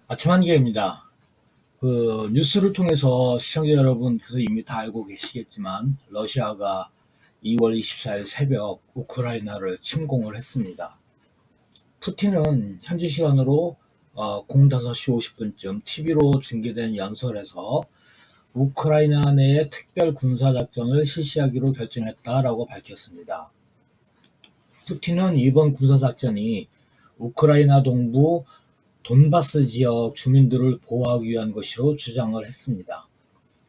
아침 한기입니다. 뉴스를 통해서 시청자 여러분께서 이미 다 알고 계시겠지만 러시아가 2월 24일 새벽 우크라이나를 침공을 했습니다. 푸틴은 현지 시간으로 05시 50분쯤 TV로 중계된 연설에서 우크라이나 내에 특별 군사작전을 실시하기로 결정했다라고 밝혔습니다. 푸틴은 이번 군사작전이 우크라이나 동부 돈바스 지역 주민들을 보호하기 위한 것으로 주장을 했습니다.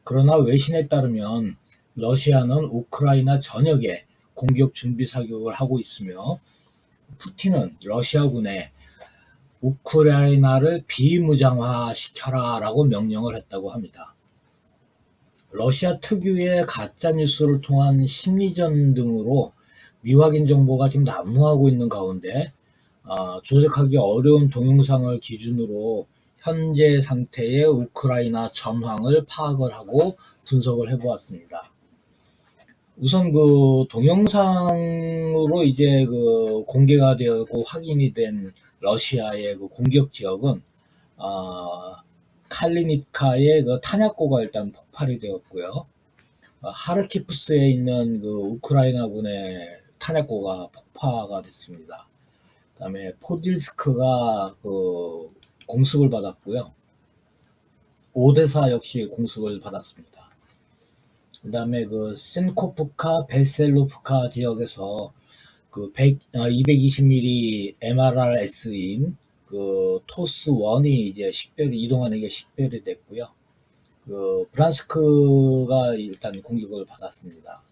그러나 외신에 따르면 러시아는 우크라이나 전역에 공격 준비 사격을 하고 있으며 푸틴은 러시아군에 우크라이나를 비무장화시켜라 라고 명령을 했다고 합니다. 러시아 특유의 가짜뉴스를 통한 심리전 등으로 미확인 정보가 지금 난무하고 있는 가운데 조작하기 어려운 동영상을 기준으로 현재 상태의 우크라이나 전황을 파악을 하고 분석을 해보았습니다. 우선 동영상으로 이제 공개가 되었고 확인이 된 러시아의 공격 지역은 칼리니카의 탄약고가 일단 폭발이 되었고요. 하르키프스에 있는 우크라이나군의 탄약고가 폭파가 됐습니다. 그다음에 포딜스크가 공습을 받았고요. 오데사 역시 공습을 받았습니다. 그다음에 센코프카 베셀로프카 지역에서 220mm MRRS인 토스1이 이제 이동하는 게 식별이 됐고요. 브란스크가 일단 공격을 받았습니다.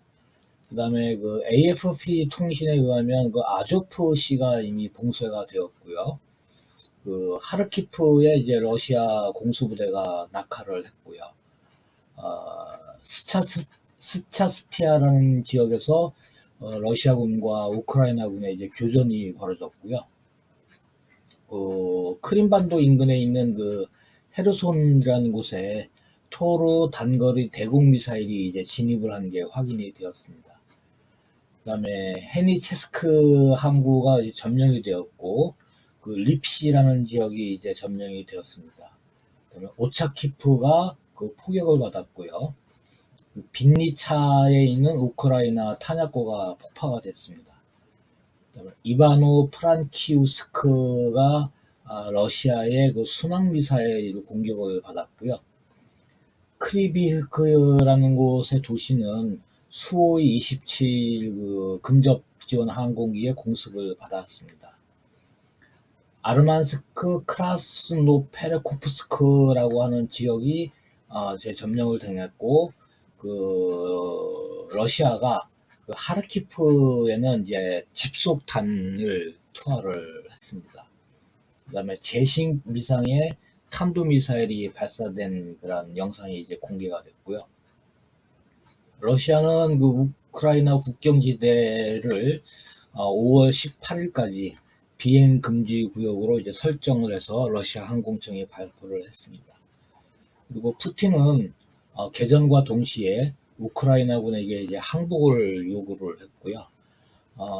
그 다음에 AFP 통신에 의하면 아조프시가 이미 봉쇄가 되었고요. 하르키프에 이제 러시아 공수부대가 낙하를 했고요. 스차스피아라는 지역에서 러시아군과 우크라이나군의 이제 교전이 벌어졌고요. 크림반도 인근에 있는 헤르손이라는 곳에 토르 단거리 대공 미사일이 이제 진입을 한 게 확인이 되었습니다. 그다음에 헤니체스크 항구가 점령이 되었고 립시라는 지역이 이제 점령이 되었습니다. 그다음에 오차키프가 포격을 받았고요. 빈니차에 있는 우크라이나 탄약고가 폭파가 됐습니다. 그다음에 이바노 프란키우스크가 러시아의 순항 미사일 공격을 받았고요. 크리비흐크라는 곳의 도시는 수호이 27 근접 지원 항공기의 공습을 받았습니다. 아르만스크 크라스노페레코프스크라고 하는 지역이 재점령을 당했고 러시아가 하르키프에는 이제 집속탄을 투하를 했습니다. 그다음에 제식 미상의 탄도미사일이 발사된 그런 영상이 이제 공개가 됐고요. 러시아는 우크라이나 국경지대를 5월 18일까지 비행 금지 구역으로 이제 설정을 해서 러시아 항공청이 발표를 했습니다. 그리고 푸틴은 개전과 동시에 우크라이나군에게 이제 항복을 요구를 했고요.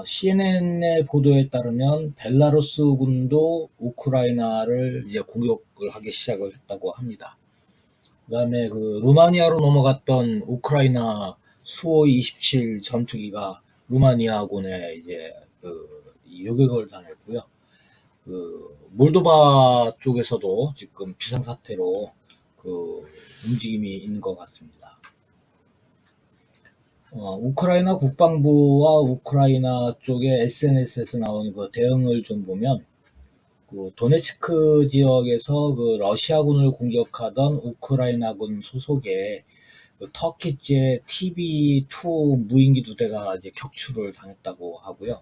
CNN의 보도에 따르면 벨라루스군도 우크라이나를 이제 공격을 하기 시작을 했다고 합니다. 그다음에 루마니아로 넘어갔던 우크라이나 수호이 27 전투기가 루마니아군에 이제 요격을 당했고요. 몰도바 쪽에서도 지금 비상사태로 움직임이 있는 것 같습니다. 우크라이나 국방부와 우크라이나 쪽의 SNS에서 나오는 대응을 좀 보면 도네츠크 지역에서 러시아군을 공격하던 우크라이나군 소속의 터키제 TB2 무인기 2대가 이제 격추를 당했다고 하고요.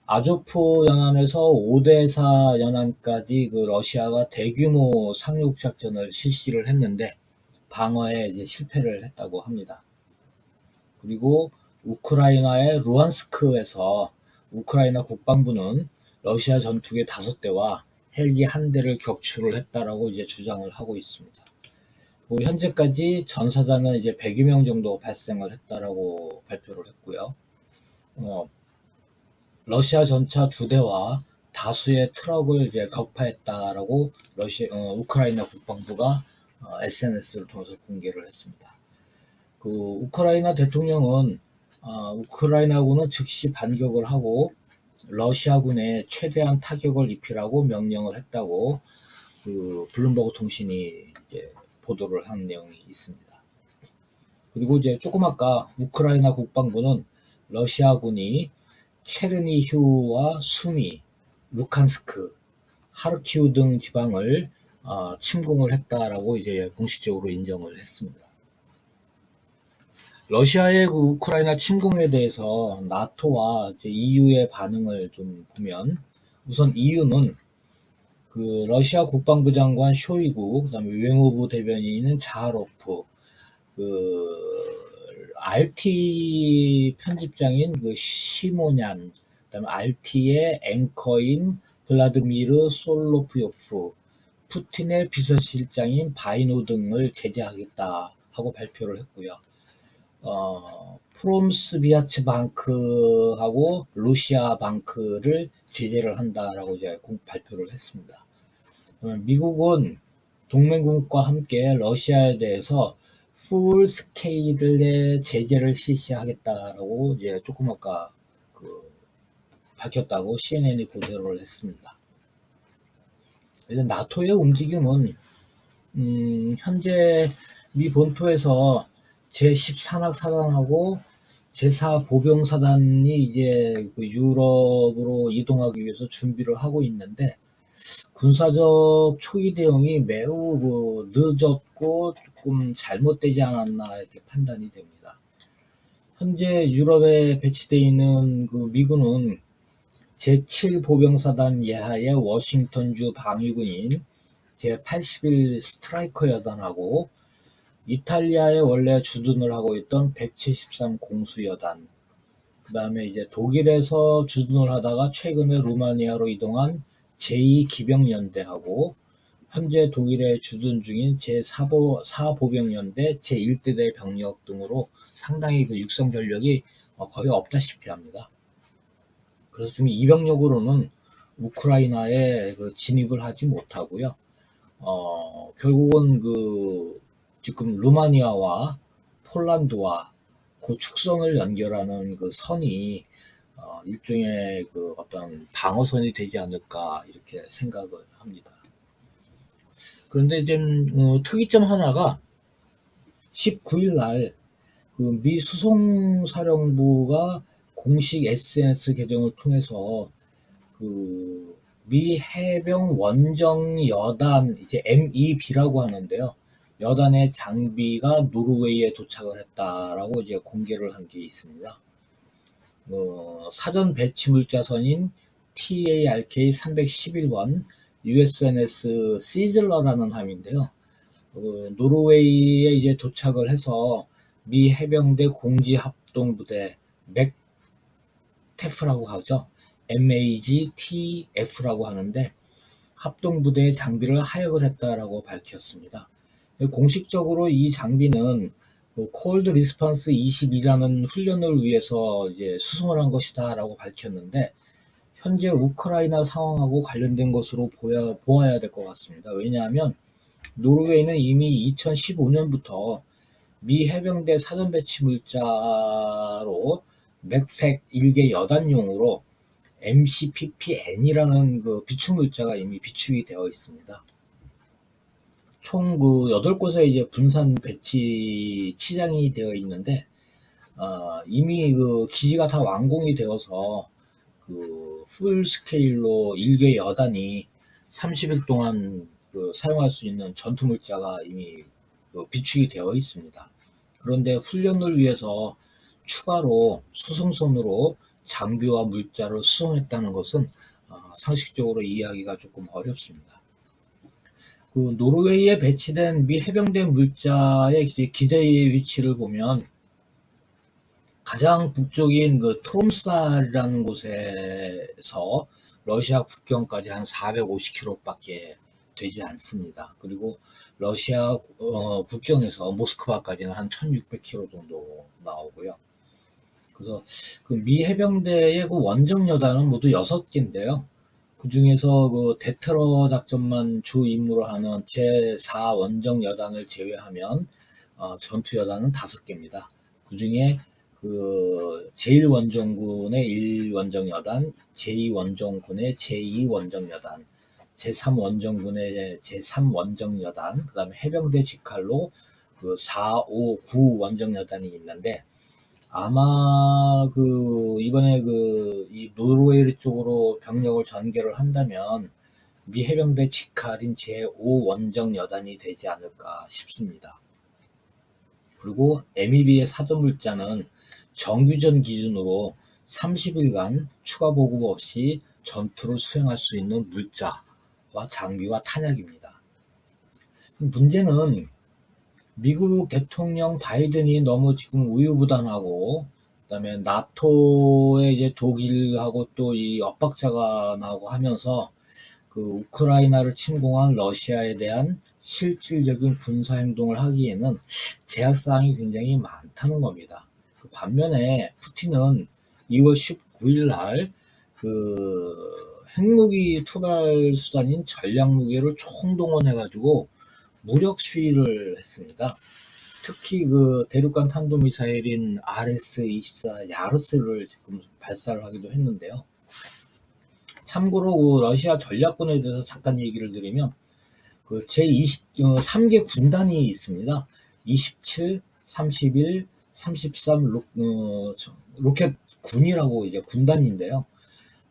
아조프 연안에서 오데사 연안까지 러시아가 대규모 상륙 작전을 실시를 했는데 방어에 이제 실패를 했다고 합니다. 그리고 우크라이나의 루안스크에서 우크라이나 국방부는 러시아 전투기 5대와 헬기 1대를 격추를 했다라고 이제 주장을 하고 있습니다. 현재까지 전사자는 이제 100여 명 정도 발생을 했다라고 발표를 했고요. 러시아 전차 2대와 다수의 트럭을 이제 격파했다라고 우크라이나 국방부가 SNS를 통해서 공개를 했습니다. 그 우크라이나 대통령은 우크라이나군은 즉시 반격을 하고 러시아군에 최대한 타격을 입히라고 명령을 했다고 그 블룸버그 통신이 이제 보도를 한 내용이 있습니다. 그리고 이제 조금 아까 우크라이나 국방부는 러시아군이 체르니히우와 수미, 루칸스크, 하르키우 등 지방을 침공을 했다라고 이제 공식적으로 인정을 했습니다. 러시아의 그 우크라이나 침공에 대해서 나토와 이제 EU의 반응을 좀 보면, 우선 EU는 그 러시아 국방부 장관 쇼이구, 그다음에 외무부 대변인은 자하로프, 그 RT 편집장인 그 시모냔, 그다음에 RT의 앵커인 블라드미르 솔로프요프, 푸틴의 비서실장인 바이노 등을 제재하겠다 하고 발표를 했고요. 프롬스비아츠 방크하고 루시아 방크를 제재를 한다라고 이제 발표를 했습니다. 미국은 동맹국과 함께 러시아에 대해서 풀 스케일의 제재를 실시하겠다라고 이제 조금 아까 밝혔다고 CNN이 보도를 했습니다. 나토의 움직임은 현재 미 본토에서 제14락 사단하고 제4 보병 사단이 이제 그 유럽으로 이동하기 위해서 준비를 하고 있는데, 군사적 초기 대응이 매우 늦었고 조금 잘못되지 않았나 이렇게 판단이 됩니다. 현재 유럽에 배치되어 있는 그 미군은 제7 보병사단 예하의 워싱턴주 방위군인 제81 스트라이커 여단하고 이탈리아에 원래 주둔을 하고 있던 173 공수여단, 그 다음에 이제 독일에서 주둔을 하다가 최근에 루마니아로 이동한 제2 기병연대하고 현재 독일에 주둔 중인 제4 보병연대 제1대대 병력 등으로 상당히 그 육성 전력이 거의 없다시피 합니다. 그래서 지금 이 병력으로는 우크라이나에 그 진입을 하지 못하고요. 결국은 그 지금 루마니아와 폴란드와 그 축선을 연결하는 그 선이 일종의 그 어떤 방어선이 되지 않을까 이렇게 생각을 합니다. 그런데 좀 특이점 하나가 19일 날 그 미 수송사령부가 공식 SNS 계정을 통해서 그 미 해병 원정 여단 이제 MEB라고 하는데요. 여단의 장비가 노르웨이에 도착을 했다라고 이제 공개를 한 게 있습니다. 사전 배치 물자선인 TARK 311번 USNS 시즐러라는 함인데요. 노르웨이에 이제 도착을 해서 미 해병대 공지합동부대 맥테프라고 하죠. MAGTF라고 하는데 합동부대의 장비를 하역을 했다라고 밝혔습니다. 공식적으로 이 장비는 콜드 리스폰스 22라는 훈련을 위해서 이제 수송을 한 것이다라고 밝혔는데, 현재 우크라이나 상황하고 관련된 것으로 보아야 될 것 같습니다. 왜냐하면 노르웨이는 이미 2015년부터 미 해병대 사전 배치 물자로 맥팩 1개 여단용으로 MCPPN이라는 그 비축 물자가 이미 비축이 되어 있습니다. 총 그 8곳에 이제 분산 배치 치장이 되어 있는데, 이미 그 기지가 다 완공이 되어서 그 풀 스케일로 1개 여단이 30일 동안 그 사용할 수 있는 전투 물자가 이미 그 비축이 되어 있습니다. 그런데 훈련을 위해서 추가로 수송선으로 장비와 물자를 수송했다는 것은 상식적으로 이해하기가 조금 어렵습니다. 그 노르웨이에 배치된 미 해병대 물자의 기재의 위치를 보면 가장 북쪽인 그 트롬사라는 곳에서 러시아 국경까지 한 450km밖에 되지 않습니다. 그리고 러시아 국경에서 모스크바까지는 한 1600km 정도 나오고요. 그래서 그 미 해병대의 그 원정 여단은 모두 6개인데요. 그 중에서 그 대테러 작전만 주 임무로 하는 제4 원정 여단을 제외하면 전투 여단은 5개입니다. 그 중에 그 제1원정군의 1원정 여단, 제2원정군의 제2원정 여단, 제3원정군의 제3원정 여단, 그 다음에 해병대 직할로 그 4, 5, 9 원정 여단이 있는데, 아마 그 이번에 그 이 노르웨이 쪽으로 병력을 전개를 한다면 미 해병대 직할인 제5 원정 여단이 되지 않을까 싶습니다. 그리고 MEB의 사전 물자는 정규전 기준으로 30일간 추가 보급 없이 전투를 수행할 수 있는 물자와 장비와 탄약입니다. 문제는 미국 대통령 바이든이 너무 지금 우유부단하고, 그다음에 나토의 이제 독일하고 또 이 엇박자가 나오고 하면서 그 우크라이나를 침공한 러시아에 대한 실질적인 군사 행동을 하기에는 제약 사항이 굉장히 많다는 겁니다. 그 반면에 푸틴은 2월 19일 날 그 핵무기 투발 수단인 전략 무기를 총동원해가지고 무력 시위를 했습니다. 특히 그 대륙간 탄도미사일인 RS-24 야르스를 지금 발사를 하기도 했는데요. 참고로 그 러시아 전략군에 대해서 잠깐 얘기를 드리면 그 제23개 군단이 있습니다. 27, 31, 33 로켓 군이라고 이제 군단인데요.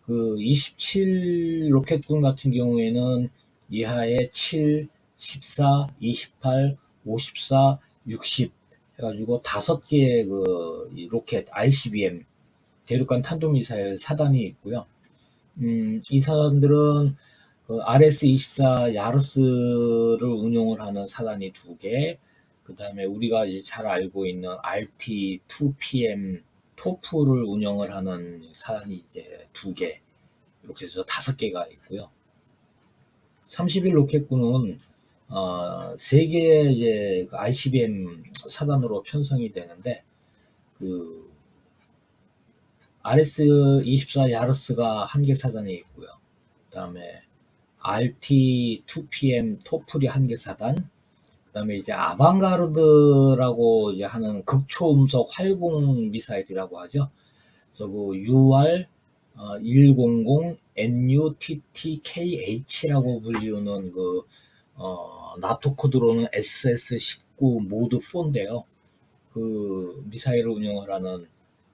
그 27 로켓군 같은 경우에는 이하에 7, 14, 28, 54, 60 해가지고 5개의 그 로켓 ICBM 대륙간 탄도미사일 사단이 있고요. 이 사단들은 그 RS-24 야르스를 운용을 하는 사단이 2개, 그 다음에 우리가 이제 잘 알고 있는 RT-2PM 토프를 운영을 하는 사단이 이제 2개, 이렇게 해서 5개가 있고요. 31 로켓군은 3개의 이제 ICBM 사단으로 편성이 되는데, 그 RS-24 야르스가 1개 사단이 있고요. 그 다음에 RT-2PM 토플이 1개 사단, 그 다음에 이제 아방가르드라고 이제 하는 극초음속 활공 미사일이라고 하죠. 그래서 그 UR 100 NUTTKH라고 불리우는 그 나토 코드로는 SS-19 모드 4인데요. 그 미사일을 운영을 하는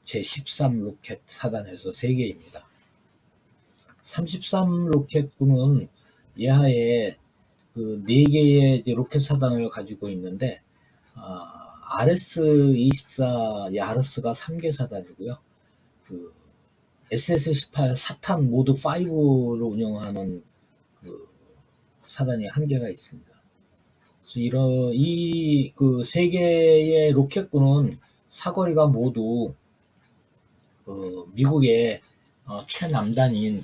제13 로켓 사단에서 3개입니다. 33 로켓군은 예하에 그 4개의 로켓 사단을 가지고 있는데, RS-24 야르스가 3개 사단이고요. 그 SS-18 사탄 모드 5를 운영하는 그 사단이 1개가 있습니다. 그래서 이 그 3개의 로켓군은 사거리가 모두 그 미국의 최남단인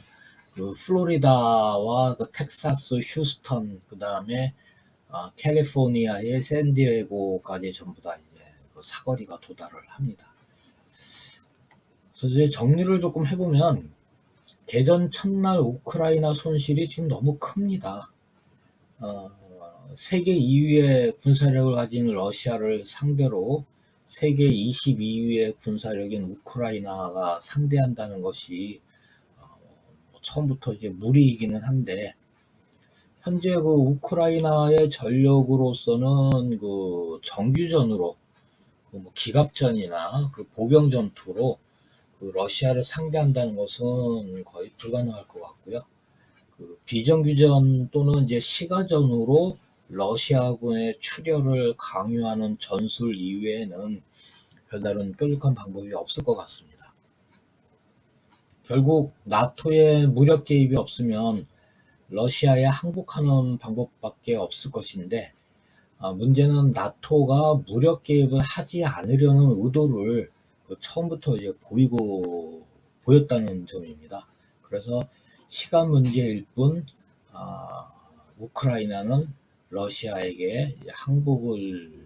그 플로리다와 그 텍사스 휴스턴, 그 다음에 캘리포니아의 샌디에고까지 전부 다 이제 그 사거리가 도달을 합니다. 그래서 이제 정리를 조금 해보면, 개전 첫날 우크라이나 손실이 지금 너무 큽니다. 세계 2위의 군사력을 가진 러시아를 상대로 세계 22위의 군사력인 우크라이나가 상대한다는 것이 처음부터 이제 무리이기는 한데, 현재 그 우크라이나의 전력으로서는 그 정규전으로 뭐 기갑전이나 그 보병 전투로 그 러시아를 상대한다는 것은 거의 불가능할 것 같고요. 그 비정규전 또는 이제 시가전으로 러시아군의 출혈을 강요하는 전술 이외에는 별다른 뾰족한 방법이 없을 것 같습니다. 결국 나토의 무력 개입이 없으면 러시아에 항복하는 방법밖에 없을 것인데, 문제는 나토가 무력 개입을 하지 않으려는 의도를 처음부터 이제 보였다는 점입니다. 그래서 시간 문제일 뿐, 우크라이나는 러시아에게 항복을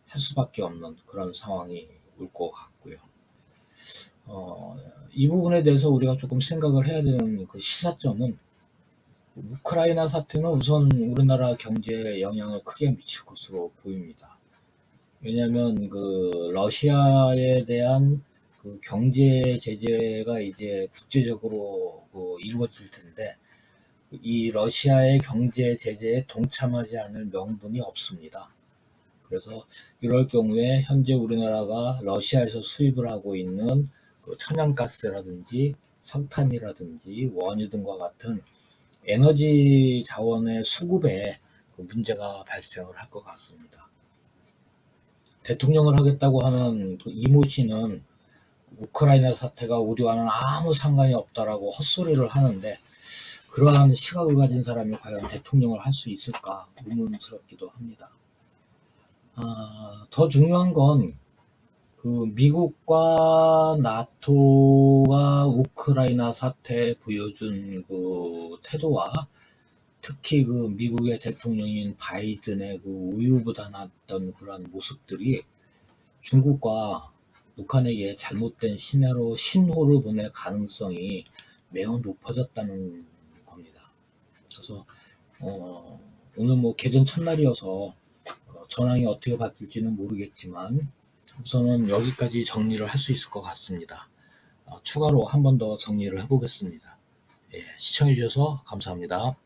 할 수밖에 없는 그런 상황이 올 것 같고요. 이 부분에 대해서 우리가 조금 생각을 해야 되는 그 시사점은, 우크라이나 사태는 우선 우리나라 경제에 영향을 크게 미칠 것으로 보입니다. 왜냐하면 그 러시아에 대한 그 경제 제재가 이제 국제적으로 그 이루어질 텐데, 이 러시아의 경제 제재에 동참하지 않을 명분이 없습니다. 그래서 이럴 경우에 현재 우리나라가 러시아에서 수입을 하고 있는 그 천연가스라든지 석탄이라든지 원유 등과 같은 에너지 자원의 수급에 그 문제가 발생을 할 것 같습니다. 대통령을 하겠다고 하는 그 이모 씨는 우크라이나 사태가 우리와는 아무 상관이 없다라고 헛소리를 하는데, 그러한 시각을 가진 사람이 과연 대통령을 할 수 있을까 의문스럽기도 합니다. 더 중요한 건 그 미국과 나토가 우크라이나 사태에 보여준 그 태도와, 특히 그 미국의 대통령인 바이든의 그 우유부단했던 그런 모습들이 중국과 북한에게 잘못된 신호를 보낼 가능성이 매우 높아졌다는 겁니다. 그래서 오늘 뭐 개전 첫날이어서 전황이 어떻게 바뀔지는 모르겠지만 우선은 여기까지 정리를 할 수 있을 것 같습니다. 추가로 한 번 더 정리를 해보겠습니다. 예, 시청해주셔서 감사합니다.